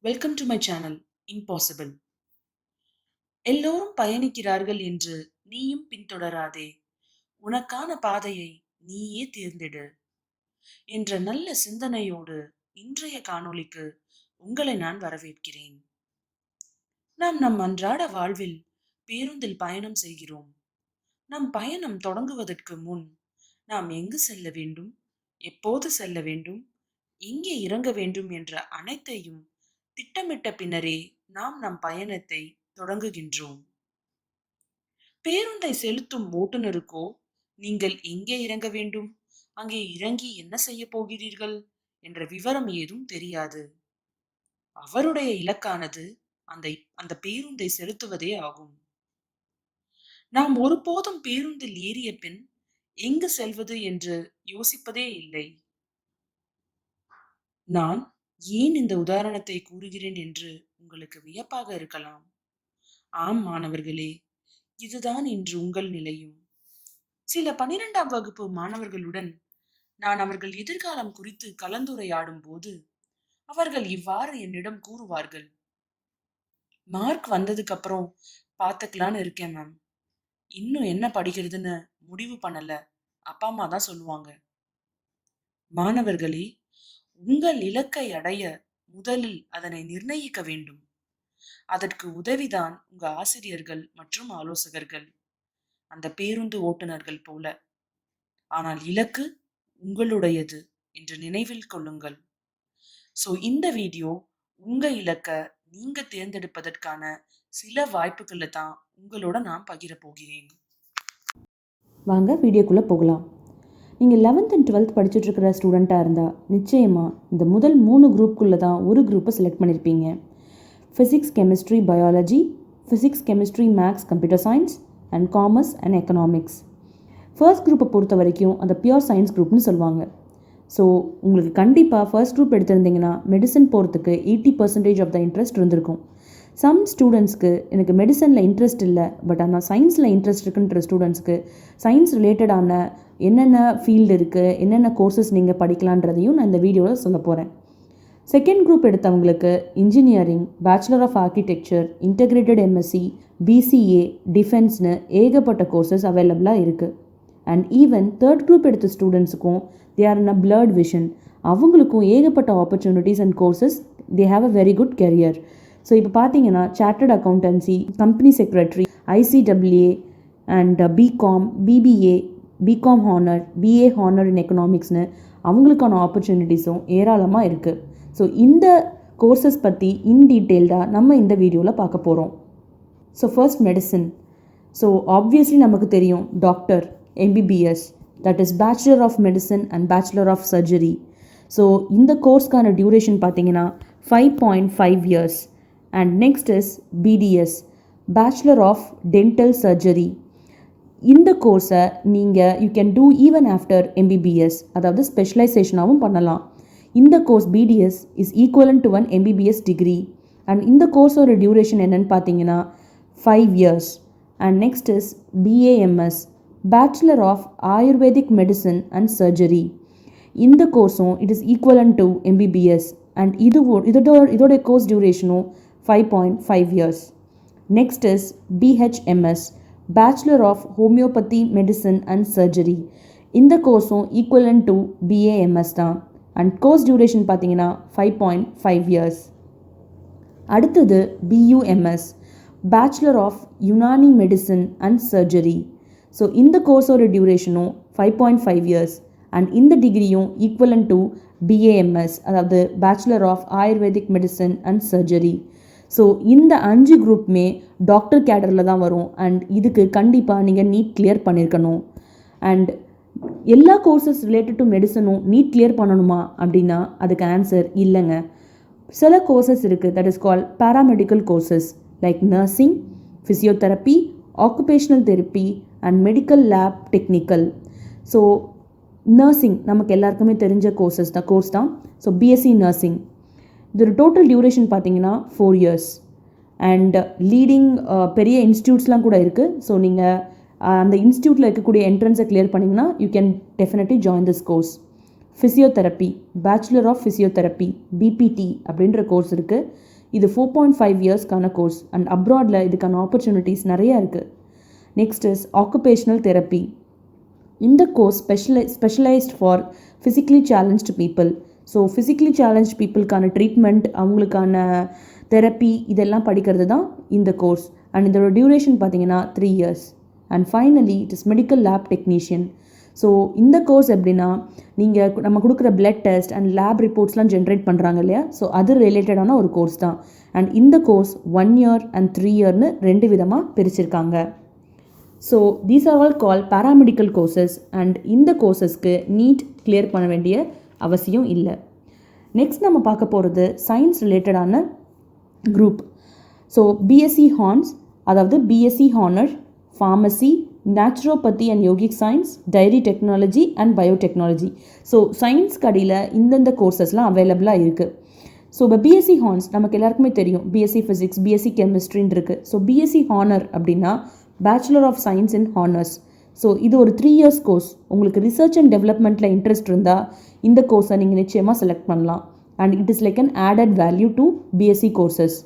Welcome to my channel impossible. எல்லோரும் பயணிக்கிறார்கள் என்று நீயும் பின்தொடராதே. உனக்கான பாதையை நீயே தேர்ந்தெடு என்ற நல்ல சிந்தனையோடு இன்றைய காணொளிக்கு உங்களை நான் வரவேற்கிறேன். நாம் நம் அன்றாட வாழ்வில் பேருந்தில் பயணம் செய்கிறோம். நம் பயணம் தொடங்குவதற்கு முன் நாம் எங்கு செல்ல வேண்டும், எப்போது செல்ல வேண்டும், எங்கே இறங்க வேண்டும் என்ற அனைத்தையும் திட்டமிட்ட பின்னரே நாம் நம் பயணத்தை தொடங்குகின்றோம். பேருந்தை செலுத்தும் ஓட்டுநருக்கோ நீங்கள் எங்கே இறங்க வேண்டும், அங்கே இறங்கி என்ன செய்ய போகிறீர்கள் என்ற விவரம் ஏதும் தெரியாது. அவருடைய இலக்கானது அந்த அந்த பேருந்தை செலுத்துவதே ஆகும். நாம் ஒருபோதும் பேருந்தில் ஏறிய பின் எங்கு செல்வது என்று யோசிப்பதே இல்லை. நான் ஏன் இந்த உதாரணத்தை கூறுகிறேன் என்று உங்களுக்கு வியப்பாக இருக்கலாம். ஆம் மாணவர்களே, இதுதான் இன்று உங்கள் நிலையும். சில 12ஆம் வகுப்பு மாணவர்களுடன் நான் அவர்கள் எதிர்காலம் குறித்து கலந்துரையாடும் போது அவர்கள் இவ்வாறு என்னிடம் கூறுவார்கள். மார்க் வந்ததுக்கு அப்புறம் பாத்துக்கலான்னு இருக்கேன் மேம். இன்னும் என்ன படிக்கிறதுன்னு முடிவு பண்ணல. அப்பா அம்மா தான் சொல்லுவாங்க. மாணவர்களே, உங்கள் இலக்கை அடைய முதலில் அதனை நிர்ணயிக்க வேண்டும். அதற்கு உதவிதான் உங்க ஆசிரியர்கள் மற்றும் ஆலோசகர்கள், அந்த பேருந்து ஓட்டுநர்கள் போல. ஆனால் இலக்கு உங்களுடையது என்று நினைவில் கொள்ளுங்கள். சோ இந்த வீடியோ உங்க இலக்க நீங்க தேர்ந்தெடுப்பதற்கான சில வாய்ப்புகளை தான் உங்களோட நான் பகிர போகிறேன். வாங்க வீடியோக்குள்ளே போகலாம். நீங்கள் 11th and 12th படிச்சுட்டு இருக்கிற ஸ்டூடெண்ட்டாக இருந்தால் நிச்சயமாக இந்த முதல் 3 குரூப்புக்குள்ளே தான் ஒரு குரூப்பை செலக்ட் பண்ணியிருப்பீங்க. Physics, chemistry, biology, physics, chemistry, maths, computer science and commerce and economics. First குரூப்பை பொறுத்த வரைக்கும் அந்த பியூர் சயின்ஸ் குரூப்னு சொல்லுவாங்க. ஸோ உங்களுக்கு கண்டிப்பாக ஃபர்ஸ்ட் குரூப் எடுத்திருந்தீங்கன்னா மெடிசன் போகிறதுக்கு 80% ஆஃப் த இன்ட்ரெஸ்ட் இருந்திருக்கும். சம் ஸ்டூடெண்ட்ஸ்க்கு எனக்கு மெடிசனில் இன்ட்ரெஸ்ட் இல்லை, பட் ஆனால் சயின்ஸில் இன்ட்ரெஸ்ட் இருக்குன்ற ஸ்டூடெண்ட்ஸ்க்கு சயின்ஸ் ரிலேட்டடான என்னென்ன ஃபீல்டு இருக்குது, என்னென்ன கோர்சஸ் நீங்கள் படிக்கலான்றதையும் நான் இந்த வீடியோவில் சொல்ல போகிறேன். செகண்ட் குரூப் எடுத்தவங்களுக்கு engineering, bachelor of architecture, integrated MSc, BCA, டிஃபென்ஸ்னு ஏகப்பட்ட கோர்சஸ் அவைலபிளாக இருக்குது. அண்ட் ஈவன் தேர்ட் குரூப் எடுத்த ஸ்டூடெண்ட்ஸுக்கும் they are in a blurred vision, அவங்களுக்கும் ஏகப்பட்ட opportunities and courses, they have a very good career. So இப்போ பார்த்தீங்கன்னா chartered accountancy, company secretary, ICWA and BCom, BBA, BCom honour, BA honour in எக்கனாமிக்ஸ்னு அவங்களுக்கான ஆப்பர்ச்சுனிட்டிஸும் ஏராளமாக இருக்குது. ஸோ இந்த கோர்சஸ் பற்றி இன் டீட்டெயில்டாக நம்ம இந்த வீடியோவில் பார்க்க போகிறோம். So first medicine. So obviously நமக்கு தெரியும் doctor, MBBS, that is bachelor of medicine and bachelor of surgery. So இந்த கோர்ஸ்க்கான டியூரேஷன் பார்த்தீங்கன்னா 5.5 years. And next is BDS, bachelor of dental surgery. இந்த கோர்ஸை நீங்கள் you can do even after MBBS, அதாவது ஸ்பெஷலைசேஷனாகவும் பண்ணலாம். இந்த course BDS is equivalent to one MBBS degree. And இந்த கோர்ஸோட டியூரேஷன் என்னென்னு பார்த்தீங்கன்னா 5 years. And next is BAMS, bachelor of ayurvedic medicine and surgery. இந்த கோர்ஸும் it is equivalent to MBBS. And இதோட கோர்ஸ் டியூரேஷனும் 5.5 years. Next is BHMS, Bachelor of Homeopathy Medicine and Surgery. இந்த கோர்ஸும் ஈக்குவலன் to BAMS தான். And course duration பார்த்தீங்கன்னா 5.5 years. அடுத்தது BUMS, Bachelor of Unani Medicine and Surgery. So இந்த கோர்ஸோட டியூரேஷனும் 5.5 years. And இந்த டிகிரியும் ஈக்குவலன் டு BAMS, அதாவது bachelor of ayurvedic medicine and surgery. So இந்த 5 குரூப்புமே டாக்டர் கேடரில் தான் வரும். அண்ட் இதுக்கு கண்டிப்பாக நீங்கள் நீட் கிளியர் பண்ணியிருக்கணும். அண்ட் எல்லா கோர்சஸ் ரிலேட்டட் டு மெடிசனும் நீட் கிளியர் பண்ணணுமா அப்படின்னா அதுக்கு ஆன்சர் இல்லைங்க. சில கோர்சஸ் இருக்குது, that is call paramedical courses like nursing, physiotherapy, occupational therapy and medical lab technical. So nursing நமக்கு எல்லாருக்குமே தெரிஞ்ச கோர்ஸ் தான். ஸோ பிஎஸ்சி நர்சிங், இதோட டோட்டல் டியூரேஷன் பார்த்தீங்கன்னா 4 years. அண்ட் லீடிங் பெரிய இன்ஸ்டியூட்ஸ்லாம் கூட இருக்குது. ஸோ நீங்கள் அந்த இன்ஸ்டியூட்டில் இருக்கக்கூடிய என்ட்ரன்ஸை கிளியர் பண்ணிங்கன்னா you can definitely join this course. Physiotherapy, bachelor of physiotherapy, BPT அப்படின்ற கோர்ஸ் இருக்குது. இது 4.5 இயர்ஸ்க்கான கோர்ஸ் அண்ட் அப்ராடில் இதுக்கான ஆப்பர்ச்சுனிட்டிஸ் நிறையா இருக்குது. Next is occupational therapy. இந்த course specialised for physically challenged people. So physically challenge பீப்புளுக்கான ட்ரீட்மெண்ட், அவங்களுக்கான தெரப்பி இதெல்லாம் படிக்கிறது தான் இந்த கோர்ஸ். அண்ட் இதோட டியூரேஷன் பார்த்தீங்கன்னா 3 years. And finally it is medical lab technician. So இந்த கோர்ஸ் எப்படின்னா, நீங்கள் நம்ம கொடுக்குற பிளட் டெஸ்ட் அண்ட் லேப் ரிப்போர்ட்ஸ்லாம் ஜென்ரேட் பண்ணுறாங்க இல்லையா, ஸோ அது ரிலேட்டடான ஒரு கோர்ஸ் தான். அண்ட் இந்த கோர்ஸ் 1 year அண்ட் 3 yearன்னு 2 விதமாக பிரிச்சிருக்காங்க. So these are all call paramedical courses. And இந்த கோர்சஸ்க்கு நீட் கிளியர் பண்ண வேண்டிய அவசியம் இல்லை. நெக்ஸ்ட் நம்ம பார்க்க போகிறது சயின்ஸ் ரிலேட்டடான குரூப். ஸோ பிஎஸ்சி ஹார்ன்ஸ், அதாவது BSc honour, pharmacy, naturopathy and yogic science, dairy technology and biotechnology. So science கடையில் இந்தந்த கோர்சஸ்லாம் அவைலபிளாக இருக்குது. ஸோ இப்போ பிஎஸ்சி ஹார்ன்ஸ் நமக்கு எல்லாருக்குமே தெரியும், பிஎஸ்சி ஃபிசிக்ஸ், பிஎஸ்சி கெமிஸ்ட்ரின்னு இருக்குது. ஸோ பிஎஸ்சி ஹானர் அப்படின்னா bachelor of science in honours. So இது ஒரு 3 years கோர்ஸ். உங்களுக்கு ரிசர்ச் அண்ட் டெவலப்மெண்ட்டில் இன்ட்ரெஸ்ட் இருந்தால் இந்த கோர்ஸை நீங்கள் நிச்சயமாக செலக்ட் பண்ணலாம். And it is like an added value to BSc courses.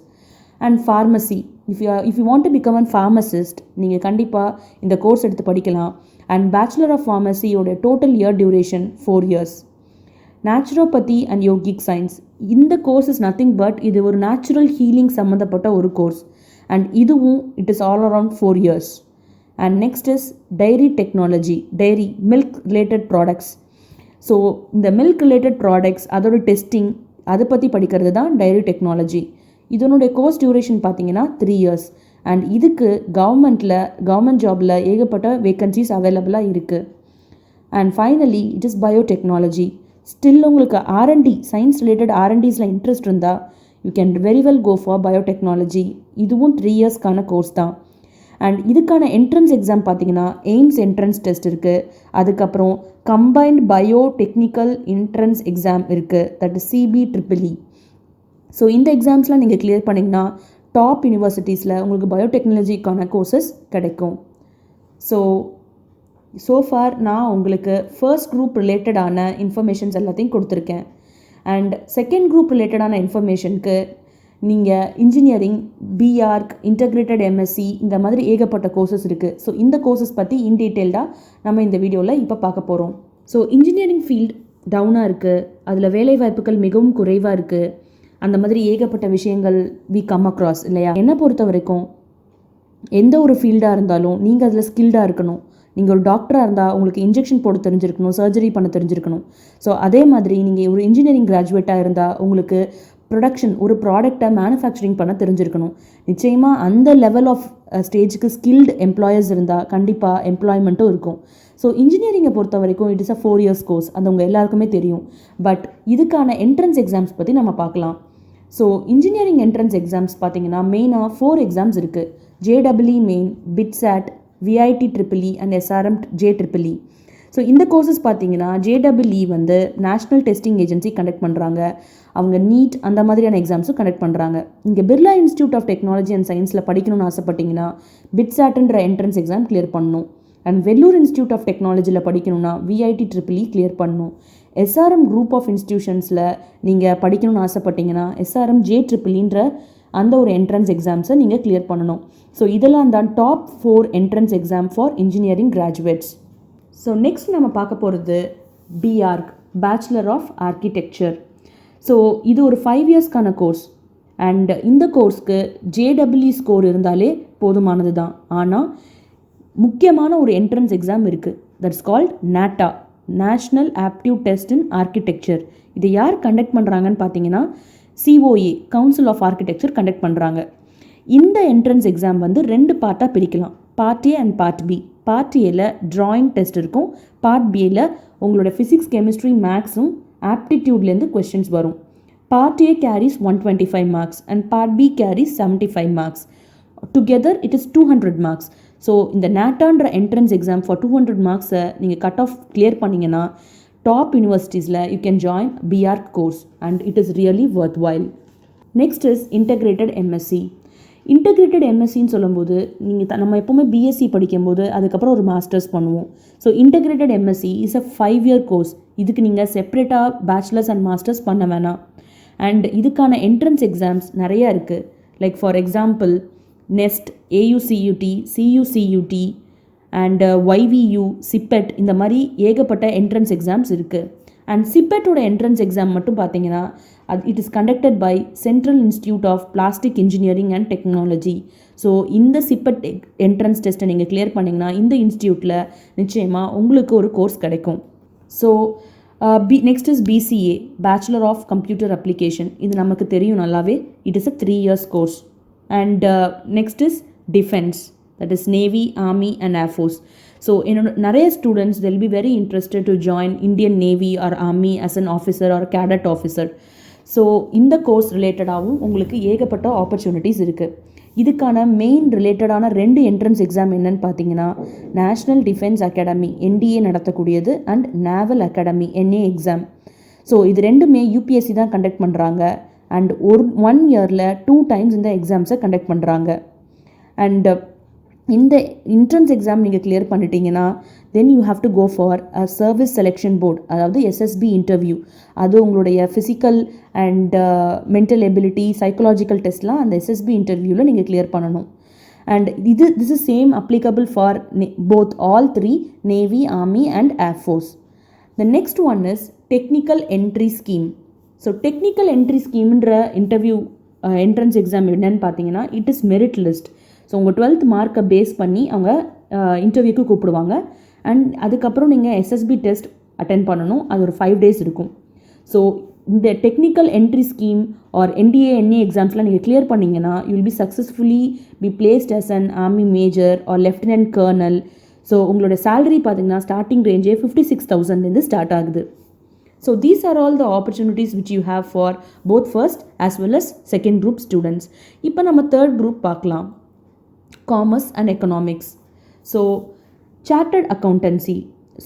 And pharmacy, if you want to become an pharmacist, நீங்கள் கண்டிப்பாக இந்த கோர்ஸ் எடுத்து படிக்கலாம். அண்ட் பேச்சுலர் ஆஃப் ஃபார்மசியோட total year duration 4 years. Naturopathy and yogic science, இந்த course is nothing but இது ஒரு natural healing சம்மந்தப்பட்ட ஒரு கோர்ஸ். அண்ட் இதுவும் it is all around 4 years. And next is dairy technology, dairy milk related products. So இந்த milk related products அதோட testing அதை பற்றி படிக்கிறது தான் டைரி டெக்னாலஜி. இதனுடைய கோர்ஸ் டியூரேஷன் பார்த்தீங்கன்னா 3 years. அண்ட் இதுக்கு கவர்மெண்ட் ஜாபில் ஏகப்பட்ட வேக்கன்சிஸ் அவைலபிளாக இருக்குது. And finally it is biotechnology. Still உங்களுக்கு R&D, சயின்ஸ் ரிலேட்டட் R&Dsல இன்ட்ரெஸ்ட் இருந்தால் you can very well go for biotechnology. இதுவும் 3 yearsக்கான கோர்ஸ் தான். அண்ட் இதுக்கான என்ட்ரன்ஸ் எக்ஸாம் பார்த்தீங்கன்னா எய்ம்ஸ் என்ட்ரன்ஸ் டெஸ்ட் இருக்குது. அதுக்கப்புறம் combined bio technical entrance exam இருக்குது, தட் இஸ் CBEEE. ஸோ இந்த எக்ஸாம்ஸ்லாம் நீங்கள் கிளியர் பண்ணிங்கன்னா டாப் யூனிவர்சிட்டிஸில் உங்களுக்கு பயோடெக்னாலஜிக்கான கோர்சஸ் கிடைக்கும். ஸோ ஃபார் நான் உங்களுக்கு ஃபர்ஸ்ட் குரூப் ரிலேட்டடான இன்ஃபர்மேஷன்ஸ் எல்லாத்தையும் கொடுத்துருக்கேன். அண்ட் செகண்ட் குரூப் ரிலேட்டடான இன்ஃபர்மேஷனுக்கு நீங்கள் இன்ஜினியரிங், பிஆர்க், இன்டகிரேட்டட் எம்எஸ்சி, இந்த மாதிரி ஏகப்பட்ட கோர்சஸ் இருக்குது. ஸோ இந்த கோர்சஸ் பற்றி இன் டீட்டெயில்டாக நம்ம இந்த வீடியோவில் இப்போ பார்க்க போகிறோம். ஸோ இன்ஜினியரிங் ஃபீல்ட் டவுனாக இருக்குது, அதில் வேலைவாய்ப்புகள் மிகவும் குறைவாக இருக்குது. அந்த மாதிரி ஏகப்பட்ட விஷயங்கள் வி கம் அக்ராஸ் இல்லையா. என்னை பொறுத்த வரைக்கும் எந்த ஒரு ஃபீல்டாக இருந்தாலும் நீங்கள் அதில் ஸ்கில்டாக இருக்கணும். நீங்கள் ஒரு டாக்டராக இருந்தால் உங்களுக்கு இன்ஜெக்ஷன் போட தெரிஞ்சிருக்கணும், சர்ஜரி பண்ண தெரிஞ்சிருக்கணும். ஸோ அதே மாதிரி நீங்கள் ஒரு இன்ஜினியரிங் கிராஜுவேட்டாக இருந்தால் உங்களுக்கு ப்ரொடக்ஷன், ஒரு ப்ராடக்டை மேனுஃபேக்சரிங் பண்ண தெரிஞ்சிருக்கணும். நிச்சயமாக அந்த லெவல் ஆஃப் ஸ்டேஜுக்கு ஸ்கில்டு எம்ப்ளாயர்ஸ் இருந்தால் கண்டிப்பாக எம்ப்ளாய்மெண்ட்டும் இருக்கும். ஸோ இன்ஜினியரிங்கை பொறுத்த வரைக்கும் it is a 4 years course, அது உங்கள் எல்லாருக்குமே தெரியும். பட் இதுக்கான என்ட்ரன்ஸ் எக்ஸாம்ஸ் பற்றி நம்ம பார்க்கலாம். ஸோ இன்ஜினியரிங் என்ட்ரன்ஸ் எக்ஸாம்ஸ் பார்த்தீங்கன்னா மெயினாக 4 எக்ஸாம்ஸ் இருக்குது. JEE main, BITSAT, VIT-EEE and SRM JEEE. So இந்த கோர்சஸ் பார்த்தீங்கன்னா JEE வந்து நேஷ்னல் டெஸ்டிங் ஏஜென்சி கண்டக்ட் பண்ணுறாங்க. அவங்க நீட் அந்த மாதிரியான எக்ஸாம்ஸும் கண்டக்ட் பண்ணுறாங்க. இங்கே Birla institute of technology and சயின்ஸில் படிக்கணும்னு ஆசைப்பட்டீங்கன்னா BITSATன்ற என்ட்ரன்ஸ் எக்ஸாம் கிளியர் பண்ணணும். அண்ட் வெல்லூர் இன்ஸ்டியூட் ஆஃப் டெக்னாலஜியில் படிக்கணும்னா VIT-EEE கிளியர் பண்ணணும். SRM குரூப் ஆஃப் இன்ஸ்டியூஷன்ஸில் நீங்கள் படிக்கணும்னு ஆசைப்பட்டீங்கன்னா SRM JEEன்ற அந்த ஒரு என்ட்ரன்ஸ் எக்ஸாம்ஸை நீங்கள் கிளியர் பண்ணணும். ஸோ இதெல்லாம் தான் top 4 entrance exam for engineering graduates. So next நம்ம பார்க்க போகிறது BArch, bachelor of architecture. So இது ஒரு 5 yearsக்கான கோர்ஸ். அண்ட் இந்த கோர்ஸ்க்கு JEE ஸ்கோர் இருந்தாலே போதுமானது தான். ஆனால் முக்கியமான ஒரு என்ட்ரன்ஸ் எக்ஸாம் இருக்குது, that's called NATA, national aptitude test in architecture. இதை யார் கண்டக்ட் பண்ணுறாங்கன்னு பார்த்தீங்கன்னா COA, council of architecture conduct பண்ணுறாங்க. இந்த என்ட்ரன்ஸ் எக்ஸாம் வந்து 2 பார்ட்டாக பிரிக்கலாம், part A and part B. Part ஏல ட்ராயிங் டெஸ்ட் இருக்கும், பார்ட் பியில் உங்களோட ஃபிசிக்ஸ், கெமிஸ்ட்ரி, மேக்ஸும் ஆப்டிடியூட்லேருந்து கொஸ்டின்ஸ் வரும். Part A carries 125 marks and part B carries 75 marks. Together it is 200 marks. So இந்த NATAன்ற என்ட்ரன்ஸ் எக்ஸாம் ஃபார் 200 மார்க்ஸை நீங்கள் கட் ஆஃப் கிளியர் பண்ணிங்கன்னா டாப் யூனிவர்சிட்டிஸில் you can join BArch course and it is really worthwhile. Next is integrated MSc. Integrated எம்எஸ்சின்னு சொல்லும்போது நீங்கள் நம்ம எப்போவுமே பிஎஸ்சி படிக்கும்போது அதுக்கப்புறம் ஒரு மாஸ்டர்ஸ் பண்ணுவோம். So integrated MSc is a 5 year course. இதுக்கு நீங்கள் செப்பரேட்டாக பேச்சுலர்ஸ் அண்ட் மாஸ்டர்ஸ் பண்ண வேணாம். அண்ட் இதுக்கான என்ட்ரன்ஸ் எக்ஸாம்ஸ் நிறையா இருக்குது. Like for example NEST, AUCUT, CUCUT and YVU, CIPET, இந்த மாதிரி ஏகப்பட்ட என்ட்ரன்ஸ் எக்ஸாம்ஸ் இருக்குது. அண்ட் சிப்பெட்டோட என்ட்ரன்ஸ் எக்ஸாம் மட்டும் பார்த்தீங்கன்னா it is conducted by central institute of plastic engineering and technology. So இந்த சிப்பெட் என்ட்ரன்ஸ் டெஸ்ட்டை நீங்கள் கிளியர் பண்ணிங்கன்னா இந்த இன்ஸ்டியூட்டில் நிச்சயமாக உங்களுக்கு ஒரு கோர்ஸ் கிடைக்கும். So next is BCA, bachelor of computer application. இது நமக்கு தெரியும் நல்லாவே. It is a 3 years course. And next is defence, that is Navy, Army and Air Force. So என்னோட நிறைய students they'll be very interested to join Indian Navy or Army as an officer or cadet officer. So இந்த course ரிலேட்டடாகவும் உங்களுக்கு ஏகப்பட்ட opportunities இருக்குது. இதுக்கான main ரிலேட்டடான 2 entrance exam என்னன்னு பார்த்தீங்கன்னா நேஷ்னல் டிஃபென்ஸ் அகாடமி NDA நடத்தக்கூடியது and naval academy NA exam. So இது ரெண்டுமே UPSC தான் கண்டக்ட் பண்ணுறாங்க. அண்ட் 1 yearல 2 times இந்த எக்ஸாம்ஸை கண்டக்ட் பண்ணுறாங்க. அண்ட் இந்த என்ட்ரன்ஸ் எக்ஸாம் நீங்கள் கிளியர் பண்ணிட்டீங்கன்னா then you have to go for a service selection board, அதாவது SSB இன்டர்வியூ. அது உங்களுடைய physical and mental ability, psychological டெஸ்ட்லாம் அந்த SSB இன்டர்வியூவில் நீங்கள் கிளியர் பண்ணணும். And this is same applicable for both all 3 navy, army and air force. The next one is technical entry scheme. So technical entry ஸ்கீம்ன்ற interview entrance exam என்னன்னு பார்த்தீங்கன்னா it is merit list. So உங்கள் 12th மார்க்கை base பண்ணி அவங்க இன்டர்வியூக்கு கூப்பிடுவாங்க. And அதுக்கப்புறம் நீங்கள் SSB டெஸ்ட் அட்டென்ட் பண்ணணும். அது ஒரு 5 days இருக்கும். ஸோ இந்த technical entry scheme or NDA NA எக்ஸாம்ஸ்லாம் நீங்கள் கிளியர் பண்ணிங்கன்னா you will be successfully be placed as an army major or lieutenant colonel. So உங்களோட சேலரி பார்த்தீங்கன்னா ஸ்டார்டிங் ரேஞ்சே 56,000 ஸ்டார்ட் ஆகுது. So these are all the opportunities which you have for both first as well as second group students. இப்போ நம்ம third group பார்க்கலாம், commerce and economics. So chartered accountancy,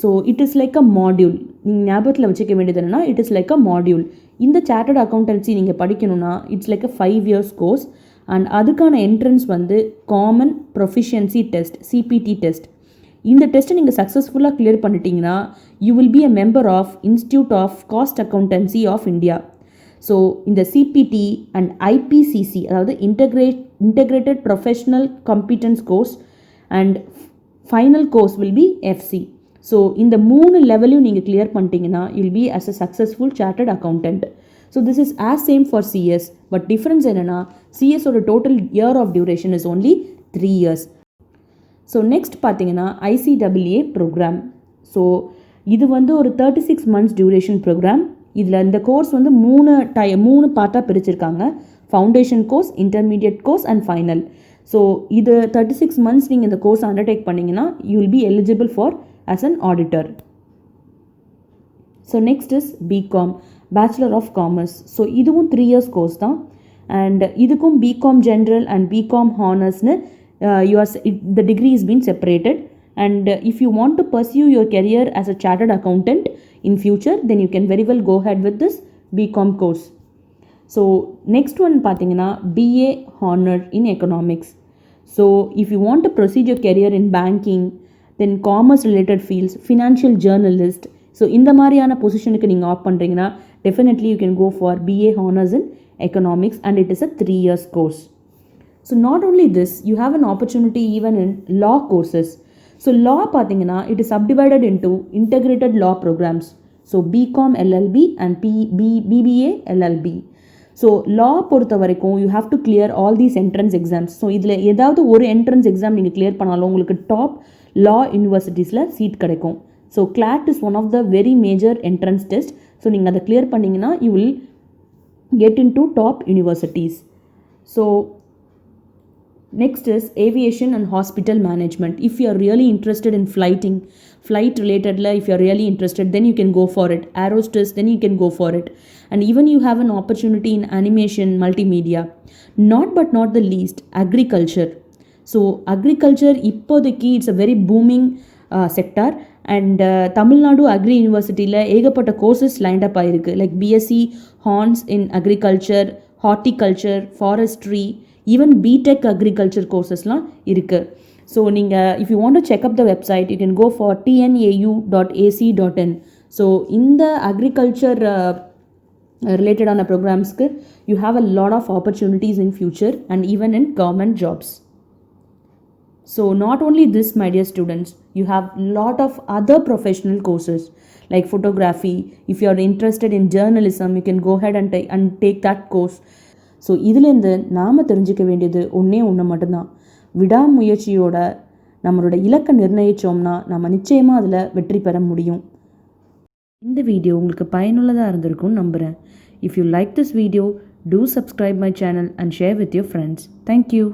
so it is like a module. நீங்கள் ஞாபகத்தில் வச்சுக்க வேண்டியது என்னன்னா it is like a module. இந்த chartered accountancy நீங்கள் படிக்கணும்னா it's like a 5 years course. And அதுக்கான என்ட்ரன்ஸ் வந்து common proficiency test, CPT test. இந்த டெஸ்ட்டை நீங்கள் சக்ஸஸ்ஃபுல்லாக கிளியர் பண்ணிட்டீங்கன்னா you will be a member of institute of cost accountancy of India. So இந்த CPT அண்ட் IPCC, அதாவது integrated professional competence course and final course will be FC. So இந்த 3 லெவலையும் நீங்கள் கிளியர் பண்ணிட்டீங்கன்னா you will be as a successful chartered accountant. So this is as same for CS, but difference என்னென்னா CSோட total year of duration is only 3 years. So next பார்த்தீங்கன்னா ICAA programme. So இது வந்து ஒரு 36 months டியூரேஷன் ப்ரோக்ராம். இதில் இந்த course வந்து 3 பார்ட்டாக பிரிச்சிருக்காங்க, foundation course, intermediate course and final. So இது 36 months நீங்கள் இந்த கோர்ஸ் அண்டர்டேக் பண்ணிங்கன்னா you will be eligible for as an auditor. So next is BCom, bachelor of commerce. So இதுவும் 3 years கோர்ஸ் தான். அண்ட் இதுக்கும் BCom ஜென்ரல் அண்ட் BCom ஹானர்ஸ்னு the degree is being separated. And if you want to pursue your career as a chartered accountant in future, then you can very well go ahead with this BCom course. So next one பார்த்தீங்கன்னா BA honor in economics. So if you want to proceed your career in banking, then commerce related fields, financial journalist, so இந்த மாதிரியான பொசிஷனுக்கு நீங்கள் ஆப் பண்ணுறீங்கன்னா definitely you can go for BA honors in economics and it is a 3 years course. So not only this, you have an opportunity even in law courses. So law பார்த்தீங்கன்னா it is subdivided into integrated law programs. So BCom LLB and BBA LLB. So law பொறுத்த வரைக்கும் you have to clear all these entrance exams. So இதில் ஏதாவது ஒரு entrance exam நீங்கள் clear பண்ணாலும் உங்களுக்கு top law யூனிவர்சிட்டிஸில் சீட் கிடைக்கும். So CLAT is one of the very major entrance test. So நீங்கள் அதை கிளியர் பண்ணிங்கன்னா you will get into top universities. So next is aviation and hospital management. If you are really interested in flight related la, if you are really interested, then you can go for it. Aerosters, then you can go for it. And even you have an opportunity in animation, multimedia. But not the least, agriculture. So agriculture இப்போதைக்கு it's a very booming sector. And Tamil Nadu Agri University la ஏகப்பட்ட courses lined up ஆயிருக்கு, like BSc Hons in agriculture, horticulture, forestry, even BTech agriculture கோர்சஸ்லாம் இருக்குது. So நீங்கள் if you want to check up the website you can go for tnau.ac.in. So இந்த agriculture ரிலேட்டடான ப்ரோக்ராம்ஸ்க்கு you have a lot of opportunities in future and even in government jobs. So not only this, my dear students, you have lot of other professional courses like photography. If you are interested in journalism, you can go ahead and take that course. So இதுலேருந்து நாம் தெரிஞ்சிக்க வேண்டியது ஒன்று மட்டும்தான். விடாமுயற்சியோட நம்மளோட இலக்கை நிர்ணயித்தோம்னா நம்ம நிச்சயமாக அதில் வெற்றி பெற முடியும். இந்த வீடியோ உங்களுக்கு பயனுள்ளதாக இருந்திருக்கும்னு நம்புகிறேன். If you like this video, do subscribe my channel and share with your friends. Thank you.